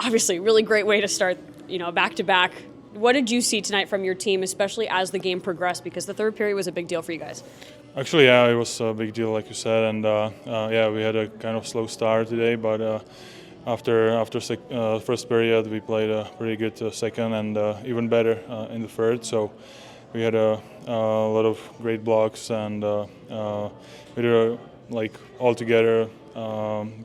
obviously, really great way to start, back-to-back. What did you see tonight from your team, especially as the game progressed? Because the third period was a big deal for you guys. Actually, yeah, it was a big deal, like you said, and we had a kind of slow start today, but after first period, we played a pretty good second and even better in the third. So we had a lot of great blocks, and we did altogether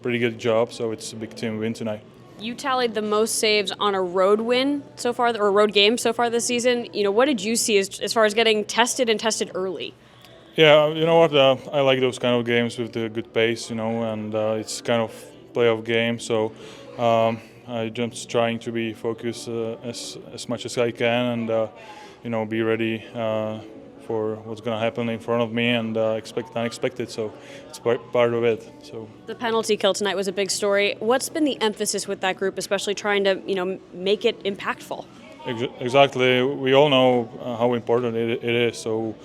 pretty good job. So it's a big team win tonight. You tallied the most saves on a road win so far, or road game so far this season. What did you see as far as getting tested early? Yeah, you know what? I like those kind of games with the good pace, and it's kind of playoff game. So I'm just trying to be focused as much as I can, and be ready for what's going to happen in front of me, and expect unexpected. So it's part of it. So the penalty kill tonight was a big story. What's been the emphasis with that group, especially trying to make it impactful? Exactly. We all know how important it is. So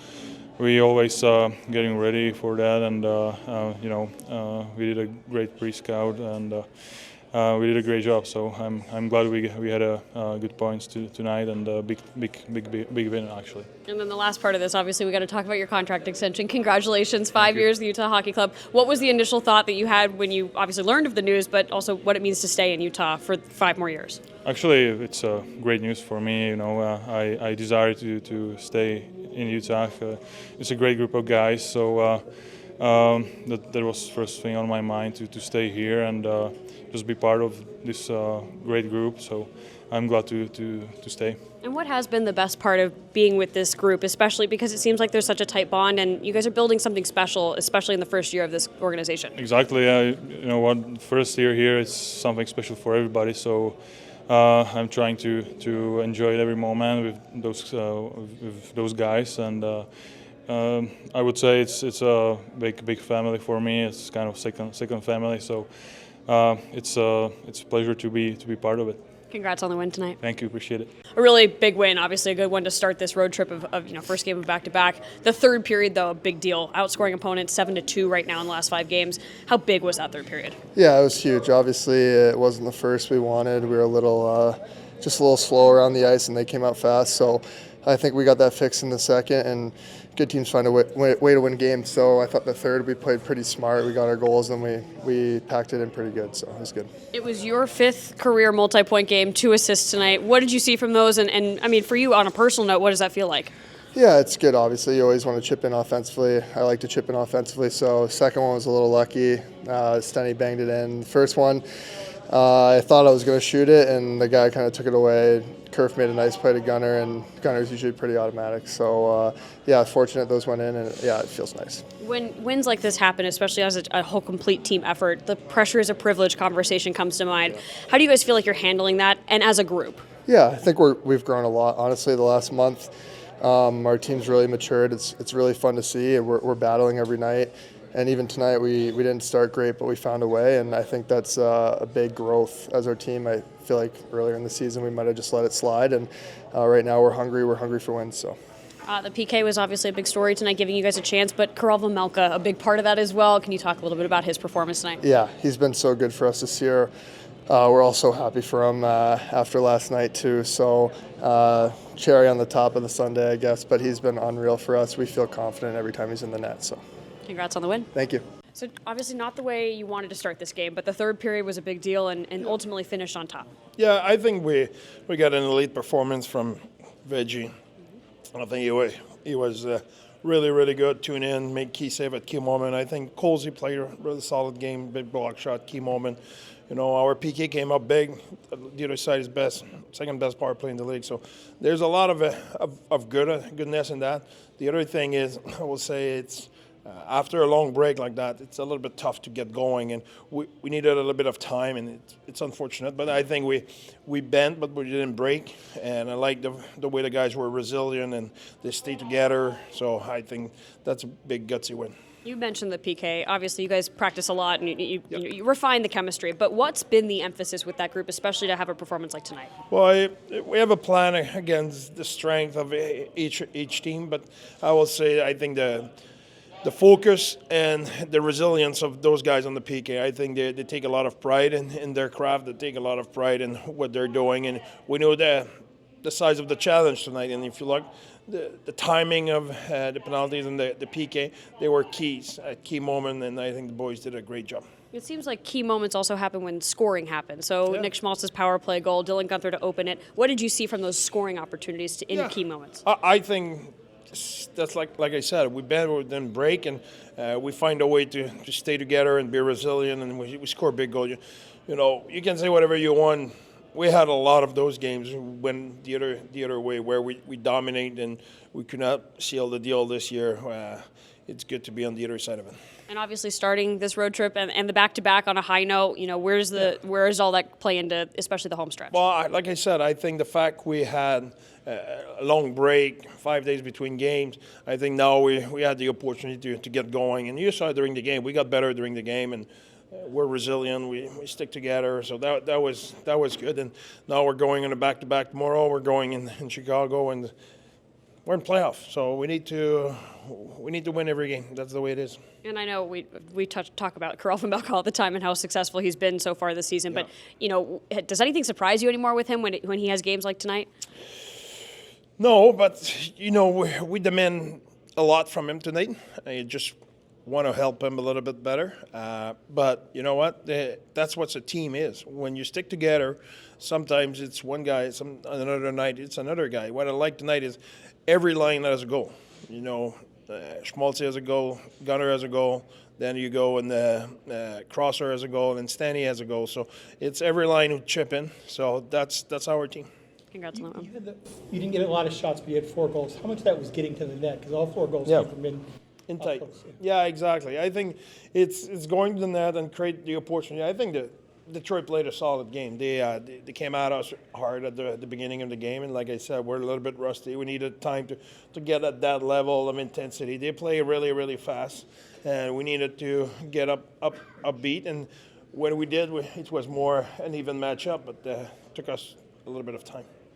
we always getting ready for that, and we did a great pre-scout, and we did a great job. So I'm glad we had good points tonight, and a big win actually. And then the last part of this, obviously, we got to talk about your contract extension. Congratulations, 5 years, the Utah Hockey Club. What was the initial thought that you had when you obviously learned of the news, but also what it means to stay in Utah for 5 more years? Actually, it's great news for me. I desire to stay in Utah. It's a great group of guys, so that was first thing on my mind to stay here and just be part of this great group. So I'm glad to stay. And what has been the best part of being with this group, especially because it seems like there's such a tight bond and you guys are building something special, especially in the first year of this organization? Exactly. You know what? First year here, it's something special for everybody. So I'm trying to enjoy every moment with those guys, and I would say it's a big family for me. It's kind of second family. So it's a pleasure to be part of it. Congrats on the win tonight. Thank you, appreciate it. A really big win, obviously a good one to start this road trip of first game of back-to-back. The third period, though, a big deal. Outscoring opponents 7-2 right now in the last 5 games. How big was that third period? Yeah, it was huge. Obviously, it wasn't the first we wanted. We were just a little slow around the ice, and they came out fast. So I think we got that fixed in the second, and good teams find a way to win games. So I thought the third we played pretty smart. We got our goals, and we packed it in pretty good. So it was good. It was your 5th career multi-point game, 2 assists tonight. What did you see from those? And I mean, for you on a personal note, what does that feel like? Yeah, it's good. Obviously, you always want to chip in offensively. I like to chip in offensively. So second one was a little lucky. Stenny banged it in. First one, I thought I was going to shoot it, and the guy kind of took it away. Kerf made a nice play to Gunner, and Gunner's usually pretty automatic. So, fortunate those went in, and it feels nice. When wins like this happen, especially as a whole complete team effort, the pressure is a privilege conversation comes to mind. Yeah. How do you guys feel like you're handling that, and as a group? Yeah, I think we've grown a lot. Honestly, the last month, our team's really matured. It's really fun to see, and we're battling every night. And even tonight, we didn't start great, but we found a way, and I think that's a big growth as our team. I feel like earlier in the season we might have just let it slide, and right now we're hungry for wins. So. The PK was obviously a big story tonight, giving you guys a chance, but Karel Vejmelka, a big part of that as well. Can you talk a little bit about his performance tonight? Yeah, he's been so good for us this year. We're all so happy for him after last night too. So cherry on the top of the sundae, I guess, but he's been unreal for us. We feel confident every time he's in the net. So. Congrats on the win. Thank you. So obviously not the way you wanted to start this game, but the third period was a big deal and ultimately finished on top. Yeah, I think we got an elite performance from Veggie. I think he was really, really good. Tune in, make key save at key moment. I think Colsey played a really solid game, big block shot, key moment. Our PK came up big. The other side is second best power play in the league. So there's a lot of goodness in that. The other thing is, I will say it's after a long break like that, it's a little bit tough to get going, and we needed a little bit of time, and it's unfortunate. But I think we bent, but we didn't break, and I like the way the guys were resilient and they stayed together. So I think that's a big gutsy win. You mentioned the PK. Obviously, you guys practice a lot, and you refine the chemistry. But what's been the emphasis with that group, especially to have a performance like tonight? Well, we have a plan against the strength of each team, but I will say I think the the focus and the resilience of those guys on the PK. I think they take a lot of pride in their craft. They take a lot of pride in what they're doing, and we know the size of the challenge tonight. And if you look, the timing of the penalties and the PK, they were keys at key moment, and I think the boys did a great job. It seems like key moments also happen when scoring happens. So Nick Schmaltz's power play goal, Dylan Gunther to open it. What did you see from those scoring opportunities in key moments? I think that's like I said, we bend, we then break, and we find a way to stay together and be resilient, and we score big goals. You know, you can say whatever you want. We had a lot of those games when the other way, where we dominate and we could not seal the deal this year. It's good to be on the other side of it. And obviously starting this road trip and the back-to-back on a high note, you know, where is all that play into, especially the home stretch? Well, like I said, I think the fact we had a long break, 5 days between games, I think now we had the opportunity to get going. And you saw during the game, we got better during the game, and we're resilient. We stick together, so that was good. And now we're going in a back-to-back tomorrow. We're going in Chicago, and we're in playoffs. So we need to win every game. That's the way it is. And I know we talk about Karel Vejmelka all the time and how successful he's been so far this season. But you know, does anything surprise you anymore with him when he has games like tonight? No, but you know, we demand a lot from him tonight. I just want to help him a little bit better. But you know what? That's what a team is. When you stick together, sometimes it's one guy, another night it's another guy. What I like tonight is every line has a goal. You know, Schmaltz has a goal, Gunnar has a goal, then you go and Crosser has a goal, and Stanley has a goal. So it's every line who chip in. So that's our team. Congrats on that one. You didn't get a lot of shots, but you had 4 goals. How much of that was getting to the net? Because all 4 goals came from in tight. Yeah, exactly. I think it's going to the net and create the opportunity. I think that Detroit played a solid game. They came at us hard at the beginning of the game, and like I said, we're a little bit rusty. We needed time to get at that level of intensity. They play really, really fast, and we needed to get upbeat. And when we did, it was more an even matchup, but took us a little bit of time.